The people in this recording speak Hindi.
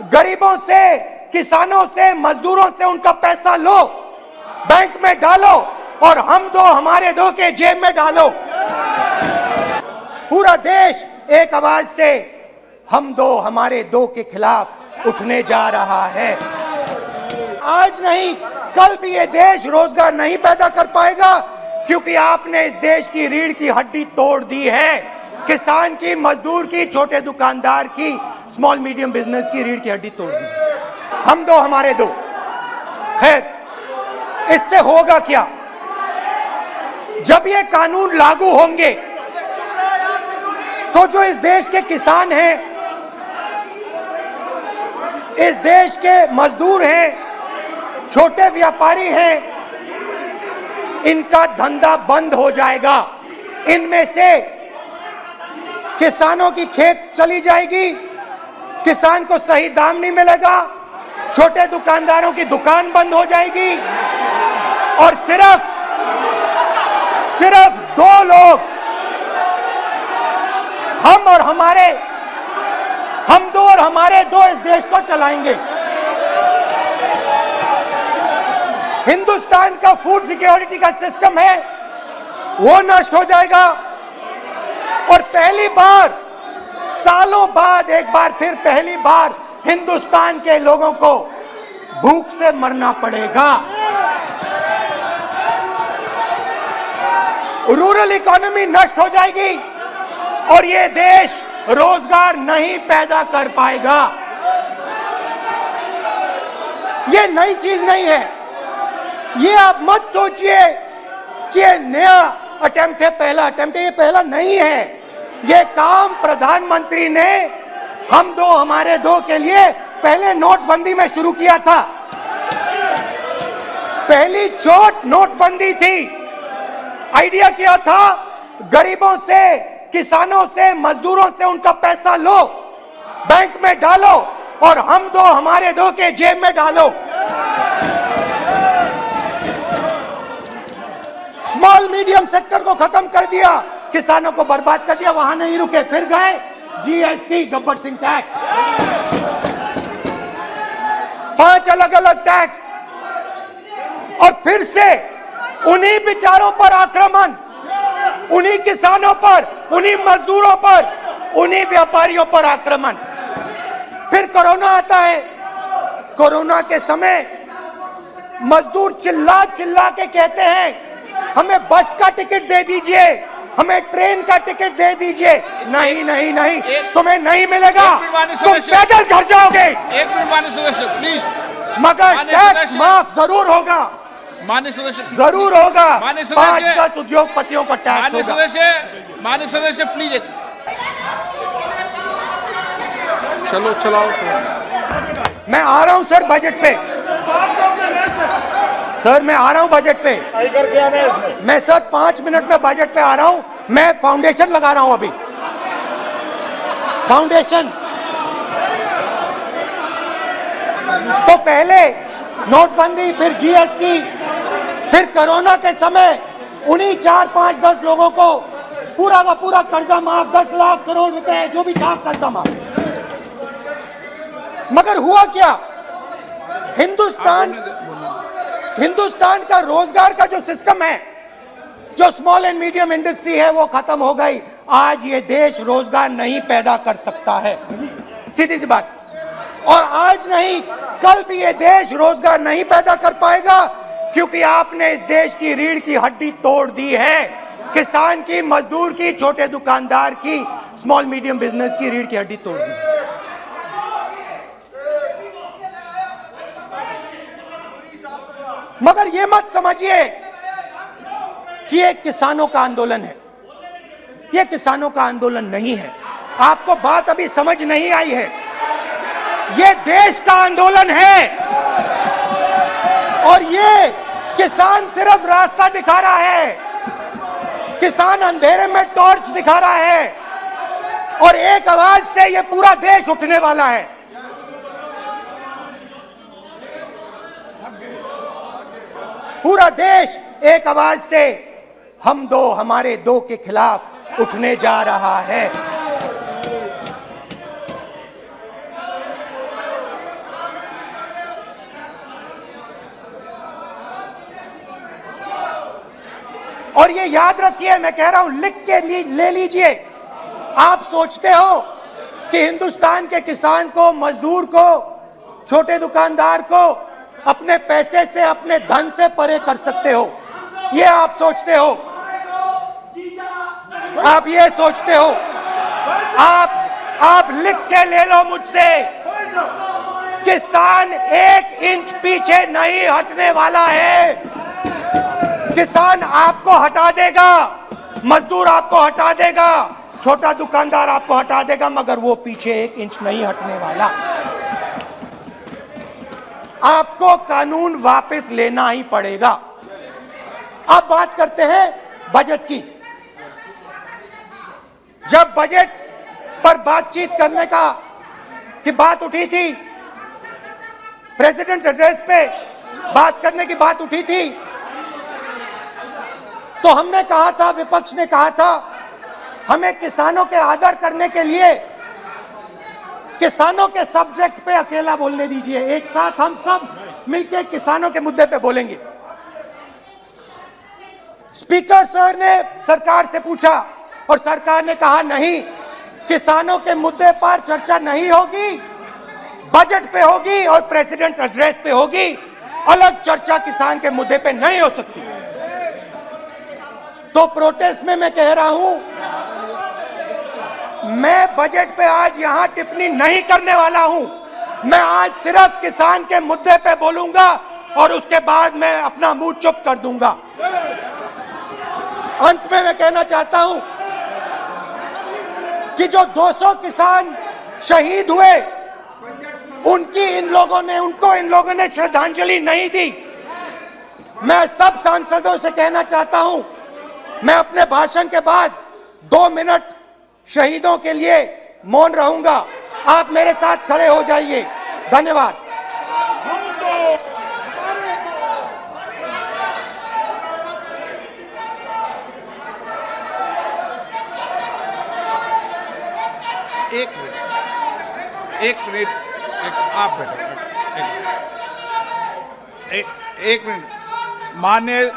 गरीबों से, किसानों से, मजदूरों से उनका पैसा लो, बैंक में डालो और हम दो हमारे दो के जेब में डालो। पूरा देश एक आवाज से हम दो हमारे दो के खिलाफ उठने जा रहा है। आज नहीं कल भी ये देश रोजगार नहीं पैदा कर पाएगा, क्योंकि आपने इस देश की रीढ़ की हड्डी तोड़ दी है। किसान की, मजदूर की, छोटे दुकानदार की, स्मॉल मीडियम बिजनेस की रीढ़ की हड्डी तोड़ दी। हम दो हमारे दो। खैर, इससे होगा क्या? जब ये कानून लागू होंगे तो जो इस देश के किसान हैं, इस देश के मजदूर हैं, छोटे व्यापारी हैं, इनका धंधा बंद हो जाएगा। इनमें से किसानों की खेत चली जाएगी, किसान को सही दाम नहीं मिलेगा, छोटे दुकानदारों की दुकान बंद हो जाएगी और सिर्फ दो लोग, हम दो और हमारे दो इस देश को चलाएंगे। हिंदुस्तान का फूड सिक्योरिटी का सिस्टम है वो नष्ट हो जाएगा और पहली बार सालों बाद एक बार फिर पहली बार हिंदुस्तान के लोगों को भूख से मरना पड़ेगा। रूरल इकोनॉमी नष्ट हो जाएगी और ये देश रोजगार नहीं पैदा कर पाएगा। ये नई चीज नहीं है, ये आप मत सोचिए कि ये नया अटेम्प्ट है, पहला अटेम्प्ट है। ये पहला नहीं है, ये काम प्रधानमंत्री ने हम दो हमारे दो के लिए पहले नोटबंदी में शुरू किया था। पहली चोट नोटबंदी थी। आइडिया क्या था? गरीबों से, किसानों से, मजदूरों से उनका पैसा लो, बैंक में डालो और हम दो हमारे दो के जेब में डालो। स्मॉल मीडियम सेक्टर को खत्म कर दिया, किसानों को बर्बाद कर दिया। वहां नहीं रुके, फिर गए जीएसटी, गब्बर सिंह टैक्स, 5 अलग अलग टैक्स और फिर से उन्हीं बेचारों पर आक्रमण, उन्हीं किसानों पर, उन्हीं मजदूरों पर, उन्हीं व्यापारियों पर आक्रमण। फिर कोरोना आता है। कोरोना के समय मजदूर चिल्ला चिल्ला के कहते हैं हमें बस का टिकट दे दीजिए, हमें ट्रेन का टिकट दे दीजिए। नहीं नहीं नहीं, तुम्हें नहीं मिलेगा, तुम पैदल घर जाओगे। एक मिनट माननीय सदस्य प्लीज। मगर टैक्स माफ जरूर होगा, माननीय सदस्य जरूर होगा। माननीय 5-10 उद्योगपतियों को टैक्स होगा। माननीय सदस्य प्लीज। चलो चलाओ। मैं आ रहा हूं सर बजट पे, सर मैं आ रहा हूं बजट पे। मैं सर 5 मिनट में बजट पे आ रहा हूं। मैं फाउंडेशन लगा रहा हूं अभी, फाउंडेशन। तो पहले नोटबंदी, फिर जीएसटी, फिर कोरोना के समय उन्हीं 4-5-10 लोगों को पूरा का पूरा कर्जा माफ, 10 लाख करोड़ रुपए जो भी था कर्जा माफ। मगर हुआ क्या? हिंदुस्तान का रोजगार का जो सिस्टम है, जो स्मॉल एंड मीडियम इंडस्ट्री है, वो खत्म हो गई। आज ये देश रोजगार नहीं पैदा कर सकता है, सीधी सी बात। और आज नहीं कल भी ये देश रोजगार नहीं पैदा कर पाएगा, क्योंकि आपने इस देश की रीढ़ की हड्डी तोड़ दी है। किसान की, मजदूर की, छोटे दुकानदार की, स्मॉल मीडियम बिजनेस की रीढ़ की हड्डी तोड़ दी। मगर ये मत समझिए कि ये किसानों का आंदोलन है। ये किसानों का आंदोलन नहीं है। आपको बात अभी समझ नहीं आई है। ये देश का आंदोलन है और ये किसान सिर्फ रास्ता दिखा रहा है। किसान अंधेरे में टॉर्च दिखा रहा है और एक आवाज से ये पूरा देश उठने वाला है। पूरा देश एक आवाज से हम दो हमारे दो के खिलाफ उठने जा रहा है। और ये याद रखिए, मैं कह रहा हूं, लिख के ले लीजिए। आप सोचते हो कि हिंदुस्तान के किसान को, मजदूर को, छोटे दुकानदार को अपने पैसे से, अपने धन से परे कर सकते हो, ये आप सोचते हो। आप ये सोचते हो। आप लिख के ले लो मुझसे, किसान 1 इंच पीछे नहीं हटने वाला है। किसान आपको हटा देगा, मजदूर आपको हटा देगा, छोटा दुकानदार आपको हटा देगा, मगर वो पीछे 1 इंच नहीं हटने वाला। आपको कानून वापस लेना ही पड़ेगा। अब बात करते हैं बजट की। जब बजट पर बातचीत करने की बात उठी थी, प्रेसिडेंट एड्रेस पे बात करने की बात उठी थी, तो हमने कहा था, विपक्ष ने कहा था, हमें किसानों के आदर करने के लिए किसानों के सब्जेक्ट पे अकेला बोलने दीजिए, एक साथ हम सब मिलकर किसानों के मुद्दे पे बोलेंगे। स्पीकर सर ने सरकार से पूछा और सरकार ने कहा नहीं, किसानों के मुद्दे पर चर्चा नहीं होगी, बजट पे होगी और प्रेसिडेंट एड्रेस पे होगी, अलग चर्चा किसान के मुद्दे पे नहीं हो सकती। तो प्रोटेस्ट में मैं कह रहा हूं, मैं बजट पे आज यहां टिप्पणी नहीं करने वाला हूं। मैं आज सिर्फ किसान के मुद्दे पे बोलूंगा और उसके बाद मैं अपना मुंह चुप कर दूंगा। अंत में मैं कहना चाहता हूं कि जो 200 किसान शहीद हुए, उनको इन लोगों ने श्रद्धांजलि नहीं दी। मैं सब सांसदों से कहना चाहता हूं, मैं अपने भाषण के बाद 2 मिनट शहीदों के लिए मौन रहूंगा। आप मेरे साथ खड़े हो जाइए। धन्यवाद। एक मिनट, आप बैठो। एक मिनट। माननीय